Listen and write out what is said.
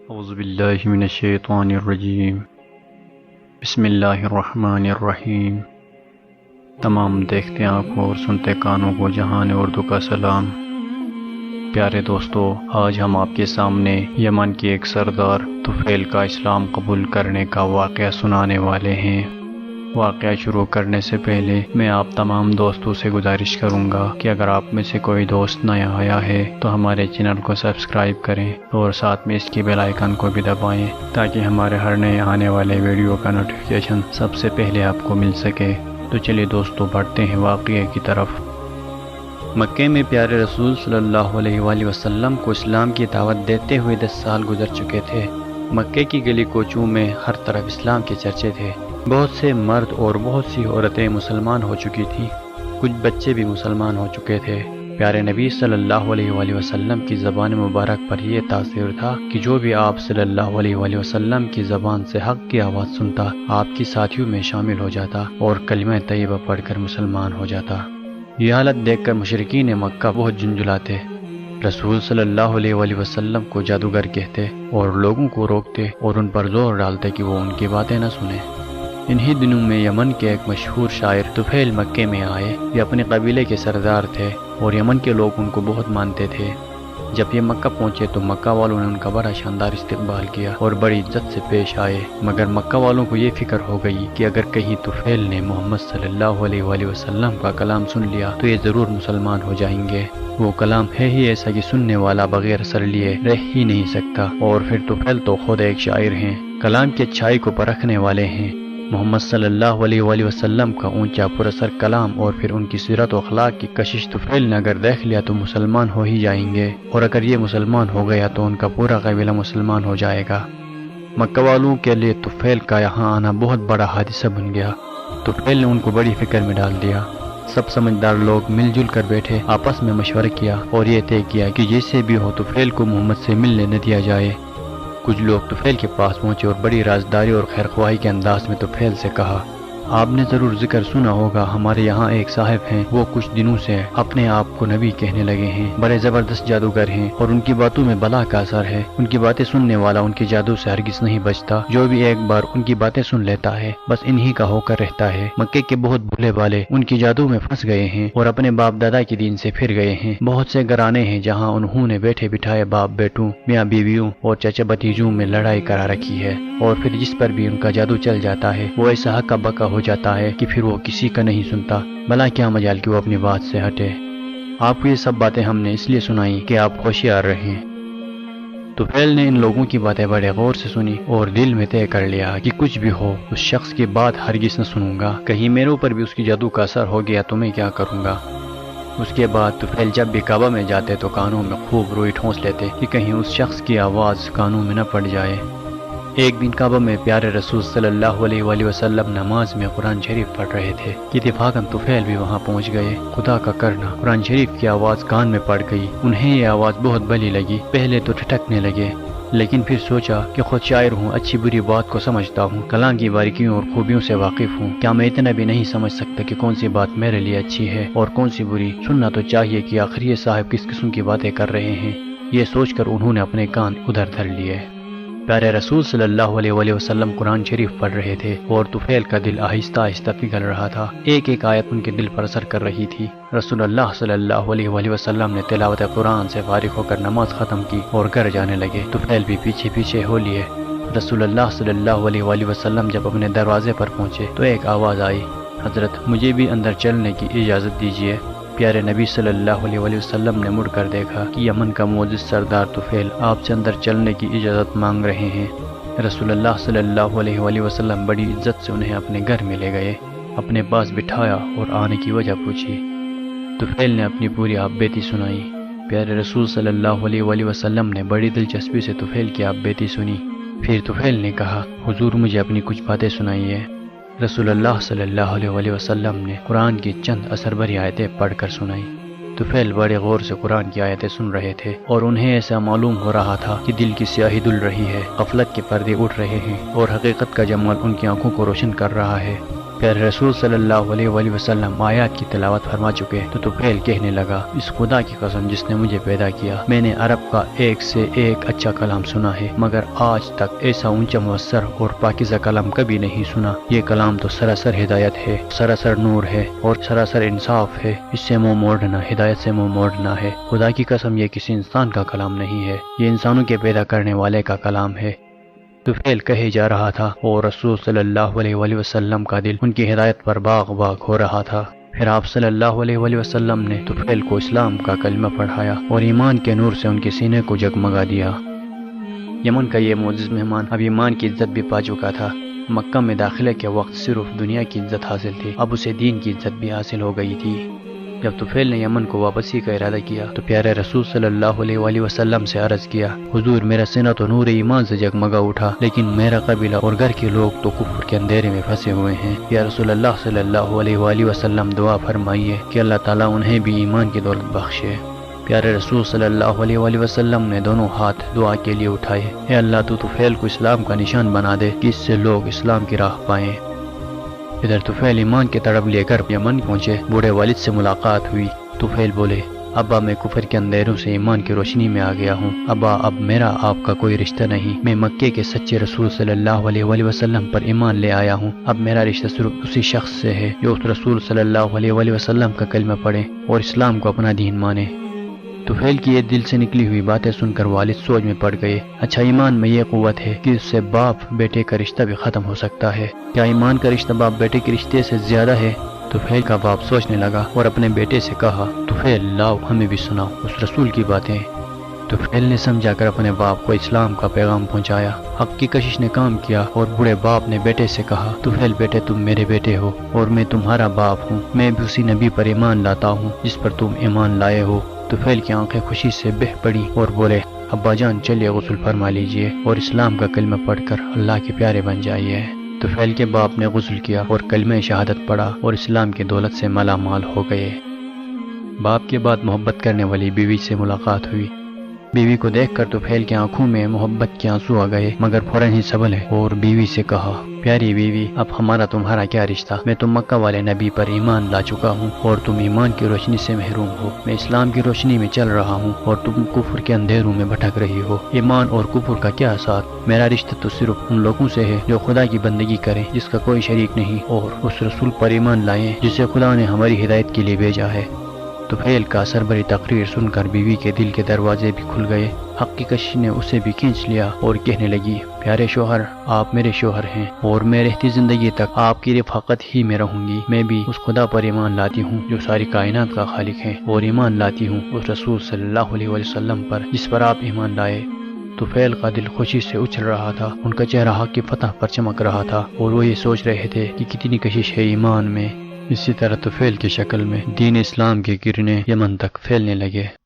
اعوذ باللہ من الشیطان الرجیم بسم اللہ الرحمن الرحیم۔ تمام دیکھتے آنکھوں اور سنتے کانوں کو جہان اردو کا سلام۔ پیارے دوستو، آج ہم آپ کے سامنے یمن کے ایک سردار طفیل کا اسلام قبول کرنے کا واقعہ سنانے والے ہیں۔ واقعہ شروع کرنے سے پہلے میں آپ تمام دوستوں سے گزارش کروں گا کہ اگر آپ میں سے کوئی دوست نیا آیا ہے تو ہمارے چینل کو سبسکرائب کریں اور ساتھ میں اس کی بیل آئیکن کو بھی دبائیں تاکہ ہمارے ہر نئے آنے والے ویڈیو کا نوٹیفیکیشن سب سے پہلے آپ کو مل سکے۔ تو چلیے دوستو، بڑھتے ہیں واقعے کی طرف۔ مکے میں پیارے رسول صلی اللہ علیہ وآلہ وسلم کو اسلام کی دعوت دیتے ہوئے 10 سال گزر چکے تھے۔ مکے کی گلی کوچوں میں ہر طرف اسلام کے چرچے تھے۔ بہت سے مرد اور بہت سی عورتیں مسلمان ہو چکی تھیں، کچھ بچے بھی مسلمان ہو چکے تھے۔ پیارے نبی صلی اللہ علیہ وآلہ وسلم کی زبان مبارک پر یہ تاثر تھا کہ جو بھی آپ صلی اللہ علیہ وآلہ وسلم کی زبان سے حق کی آواز سنتا، آپ کی ساتھیوں میں شامل ہو جاتا اور کلمہ طیبہ پڑھ کر مسلمان ہو جاتا۔ یہ حالت دیکھ کر مشرکین مکہ بہت جھنجھلاتے، رسول صلی اللہ علیہ وآلہ وسلم کو جادوگر کہتے اور لوگوں کو روکتے اور ان پر زور ڈالتے کہ وہ ان کی باتیں نہ سنیں۔ انہی دنوں میں یمن کے ایک مشہور شاعر طفیل مکے میں آئے۔ یہ اپنے قبیلے کے سردار تھے اور یمن کے لوگ ان کو بہت مانتے تھے۔ جب یہ مکہ پہنچے تو مکہ والوں نے ان کا بڑا شاندار استقبال کیا اور بڑی عزت سے پیش آئے، مگر مکہ والوں کو یہ فکر ہو گئی کہ اگر کہیں طفیل نے محمد صلی اللہ علیہ وآلہ وسلم کا کلام سن لیا تو یہ ضرور مسلمان ہو جائیں گے۔ وہ کلام ہے ہی ایسا کہ سننے والا بغیر سر لیے رہ ہی نہیں سکتا، اور پھر طفیل تو خود ایک شاعر ہیں، کلام کی اچھائی کو پرکھنے والے ہیں۔ محمد صلی اللہ علیہ وآلہ وسلم کا اونچا پراثر کلام اور پھر ان کی سیرت و اخلاق کی کشش طفیل نے اگر دیکھ لیا تو مسلمان ہو ہی جائیں گے، اور اگر یہ مسلمان ہو گیا تو ان کا پورا قبیلہ مسلمان ہو جائے گا۔ مکہ والوں کے لیے طفیل کا یہاں آنا بہت بڑا حادثہ بن گیا۔ طفیل نے ان کو بڑی فکر میں ڈال دیا۔ سب سمجھدار لوگ مل جل کر بیٹھے، آپس میں مشورہ کیا اور یہ طے کیا کہ جیسے بھی ہو طفیل کو محمد سے ملنے نہ دیا جائے۔ کچھ لوگ طفیل کے پاس پہنچے اور بڑی رازداری اور خیرخواہی کے انداز میں طفیل سے کہا، آپ نے ضرور ذکر سنا ہوگا، ہمارے یہاں ایک صاحب ہیں، وہ کچھ دنوں سے اپنے آپ کو نبی کہنے لگے ہیں، بڑے زبردست جادوگر ہیں اور ان کی باتوں میں بلا کا اثر ہے۔ ان کی باتیں سننے والا ان کے جادو سے ہرگز نہیں بچتا، جو بھی ایک بار ان کی باتیں سن لیتا ہے بس انہی کا ہو کر رہتا ہے۔ مکے کے بہت بھولے والے ان کی جادو میں پھنس گئے ہیں اور اپنے باپ دادا کے دین سے پھر گئے ہیں۔ بہت سے گھرانے ہیں جہاں انہوں نے بیٹھے بٹھائے باپ بیٹوں، میاں بیویوں اور چچا بھتیجوں میں لڑائی کرا رکھی ہے، اور پھر جس پر بھی ان کا جادو چل جاتا ہے وہ ایسا ہکا بکا ہو جاتا ہے کہ پھر وہ کسی کا نہیں سنتا، بھلا کیا مجال کہ وہ اپنی بات سے ہٹے۔ آپ کو یہ سب باتیں ہم نے اس لیے سنائی کہ آپ ہوشیار رہیں۔ طفیل نے ان لوگوں کی باتیں بڑے غور سے سنی اور دل میں طے کر لیا کہ کچھ بھی ہو اس شخص کی بات ہرگز نہ سنوں گا، کہیں میرے اوپر بھی اس کی جادو کا اثر ہو گیا تو میں کیا کروں گا۔ اس کے بعد طفیل جب بھی کعبہ میں جاتے تو کانوں میں خوب روئی ٹھونس لیتے کہ کہیں اس شخص کی آواز کانوں میں نہ پڑ جائے۔ ایک دن کعبہ میں پیارے رسول صلی اللہ علیہ وآلہ وسلم نماز میں قرآن شریف پڑھ رہے تھے کہ اتفاقاً طفیل بھی وہاں پہنچ گئے۔ خدا کا کرنا، قرآن شریف کی آواز کان میں پڑ گئی۔ انہیں یہ آواز بہت بھلی لگی، پہلے تو ٹھٹکنے لگے، لیکن پھر سوچا کہ خود شاعر ہوں، اچھی بری بات کو سمجھتا ہوں، کلام کی باریکیوں اور خوبیوں سے واقف ہوں، کیا میں اتنا بھی نہیں سمجھ سکتا کہ کون سی بات میرے لیے اچھی ہے اور کون سی بری؟ سننا تو چاہیے کہ آخر یہ صاحب کس قسم کی باتیں کر رہے ہیں۔ یہ سوچ کر انہوں نے اپنے کان ادھر دھر لیے۔ پیارے رسول صلی اللہ علیہ وآلہ وسلم قرآن شریف پڑھ رہے تھے اور طفیل کا دل آہستہ آہستہ پگھل رہا تھا، ایک ایک آیت ان کے دل پر اثر کر رہی تھی۔ رسول اللہ صلی اللہ علیہ وآلہ وسلم نے تلاوت قرآن سے فارغ ہو کر نماز ختم کی اور گھر جانے لگے۔ طفیل بھی پیچھے پیچھے ہو لیے۔ رسول اللہ صلی اللہ علیہ وآلہ وسلم جب اپنے دروازے پر پہنچے تو ایک آواز آئی، حضرت مجھے بھی اندر چلنے کی اجازت دیجیے۔ پیارے نبی صلی اللہ علیہ وآلہ وسلم نے مڑ کر دیکھا کہ یمن کا معزز سردار طفیل آپ سے اندر چلنے کی اجازت مانگ رہے ہیں۔ رسول اللہ صلی اللہ علیہ وآلہ وسلم بڑی عزت سے انہیں اپنے گھر میں لے گئے، اپنے پاس بٹھایا اور آنے کی وجہ پوچھی۔ طفیل نے اپنی پوری آپ بیتی سنائی۔ پیارے رسول صلی اللہ علیہ وآلہ وسلم نے بڑی دلچسپی سے طفیل کی آپ بیتی سنی۔ پھر طفیل نے کہا، حضور مجھے اپنی کچھ باتیں سنائیے۔ رسول اللہ صلی اللہ علیہ وآلہ وسلم نے قرآن کی چند اثر بھری آیتیں پڑھ کر سنائی۔ طفیل بڑے غور سے قرآن کی آیتیں سن رہے تھے اور انہیں ایسا معلوم ہو رہا تھا کہ دل کی سیاہی دھل رہی ہے، غفلت کے پردے اٹھ رہے ہیں اور حقیقت کا جمال ان کی آنکھوں کو روشن کر رہا ہے۔ پھر رسول صلی اللہ علیہ وآلہ وسلم آیات کی تلاوت فرما چکے تو طفیل کہنے لگا، اس خدا کی قسم جس نے مجھے پیدا کیا، میں نے عرب کا ایک سے ایک اچھا کلام سنا ہے، مگر آج تک ایسا اونچا مؤثر اور پاکیزہ کلام کبھی نہیں سنا۔ یہ کلام تو سراسر ہدایت ہے، سراسر نور ہے اور سراسر انصاف ہے، اس سے منہ موڑنا ہدایت سے منہ موڑنا ہے۔ خدا کی قسم یہ کسی انسان کا کلام نہیں ہے، یہ انسانوں کے پیدا کرنے والے کا کلام ہے۔ طفیل کہے جا رہا تھا اور رسول صلی اللہ علیہ وآلہ وسلم کا دل ان کی ہدایت پر باغ باغ ہو رہا تھا۔ پھر آپ صلی اللہ علیہ وآلہ وسلم نے طفیل کو اسلام کا کلمہ پڑھایا اور ایمان کے نور سے ان کے سینے کو جگمگا دیا۔ یمن کا یہ معزز مہمان اب ایمان کی عزت بھی پا چکا تھا۔ مکہ میں داخلے کے وقت صرف دنیا کی عزت حاصل تھی، اب اسے دین کی عزت بھی حاصل ہو گئی تھی۔ جب طفیل نے یمن کو واپسی کا ارادہ کیا تو پیارے رسول صلی اللہ علیہ وآلہ وسلم سے عرض کیا، حضور میرا سینہ تو نور ایمان سے جگمگا اٹھا، لیکن میرا قبیلہ اور گھر کے لوگ تو کفر کے اندھیرے میں پھنسے ہوئے ہیں۔ یا رسول اللہ صلی اللہ علیہ وآلہ وسلم دعا فرمائیے کہ اللہ تعالیٰ انہیں بھی ایمان کی دولت بخشے۔ پیارے رسول صلی اللہ علیہ وآلہ وسلم نے دونوں ہاتھ دعا کے لیے اٹھائے، اے اللہ تو طفیل کو اسلام کا نشان بنا دے کہ اس سے لوگ اسلام کی راہ پائیں۔ ادھر طفیل ایمان کے تڑپ لے کر یمن پہنچے، بوڑھے والد سے ملاقات ہوئی۔ طفیل بولے، ابا میں کفر کے اندھیروں سے ایمان کی روشنی میں آ گیا ہوں، ابا اب میرا آپ کا کوئی رشتہ نہیں، میں مکے کے سچے رسول صلی اللہ علیہ وآلہ وسلم پر ایمان لے آیا ہوں، اب میرا رشتہ صرف اسی شخص سے ہے جو اس رسول صلی اللہ علیہ وآلہ وسلم کا کلمہ پڑھے اور اسلام کو اپنا دین مانے۔ طفیل کی یہ دل سے نکلی ہوئی باتیں سن کر والد سوچ میں پڑ گئے، اچھا ایمان میں یہ قوت ہے کہ اس سے باپ بیٹے کا رشتہ بھی ختم ہو سکتا ہے، کیا ایمان کا رشتہ باپ بیٹے کے رشتے سے زیادہ ہے؟ طفیل کا باپ سوچنے لگا اور اپنے بیٹے سے کہا، طفیل لاؤ ہمیں بھی سناؤ اس رسول کی باتیں۔ طفیل نے سمجھا کر اپنے باپ کو اسلام کا پیغام پہنچایا۔ حق کی کشش نے کام کیا اور بوڑھے باپ نے بیٹے سے کہا، طفیل بیٹے تم میرے بیٹے ہو اور میں تمہارا باپ ہوں، میں بھی اسی نبی پر ایمان لاتا ہوں جس پر تم ایمان لائے ہو۔ طفیل کی آنکھیں خوشی سے بہہ پڑی اور بولے، ابا جان چلیے غسل فرما لیجئے اور اسلام کا کلمہ پڑھ کر اللہ کے پیارے بن جائیے۔ طفیل کے باپ نے غسل کیا اور کلمہ شہادت پڑھا اور اسلام کی دولت سے مالا مال ہو گئے۔ باپ کے بعد محبت کرنے والی بیوی سے ملاقات ہوئی۔ بیوی کو دیکھ کر طفیل کی آنکھوں میں محبت کے آنسو آ گئے، مگر فوراً ہی سنبھلے اور بیوی سے کہا، پیاری بیوی اب ہمارا تمہارا کیا رشتہ، میں تو مکہ والے نبی پر ایمان لا چکا ہوں اور تم ایمان کی روشنی سے محروم ہو، میں اسلام کی روشنی میں چل رہا ہوں اور تم کفر کے اندھیروں میں بھٹک رہی ہو۔ ایمان اور کفر کا کیا ساتھ، میرا رشتہ تو صرف ان لوگوں سے ہے جو خدا کی بندگی کریں جس کا کوئی شریک نہیں اور اس رسول پر ایمان لائیں جسے خدا نے ہماری ہدایت کے لیے بھیجا ہے۔ طفیل کا سربری تقریر سن کر بیوی کے دل کے دروازے بھی کھل گئے۔ حق کی کشش نے اسے بھی کھینچ لیا اور کہنے لگی، پیارے شوہر آپ میرے شوہر ہیں اور میں رہتی زندگی تک آپ کی رفاقت ہی میں رہوں گی۔ میں بھی اس خدا پر ایمان لاتی ہوں جو ساری کائنات کا خالق ہے اور ایمان لاتی ہوں اس رسول صلی اللہ علیہ وسلم پر جس پر آپ ایمان لائے۔ طفیل کا دل خوشی سے اچھل رہا تھا، ان کا چہرہ حق کی فتح پر چمک رہا تھا اور وہ یہ سوچ رہے تھے کہ کتنی کشش ہے ایمان میں۔ اسی طرح طفیل کی شکل میں دین اسلام کی کرنیں یمن تک پھیلنے لگے۔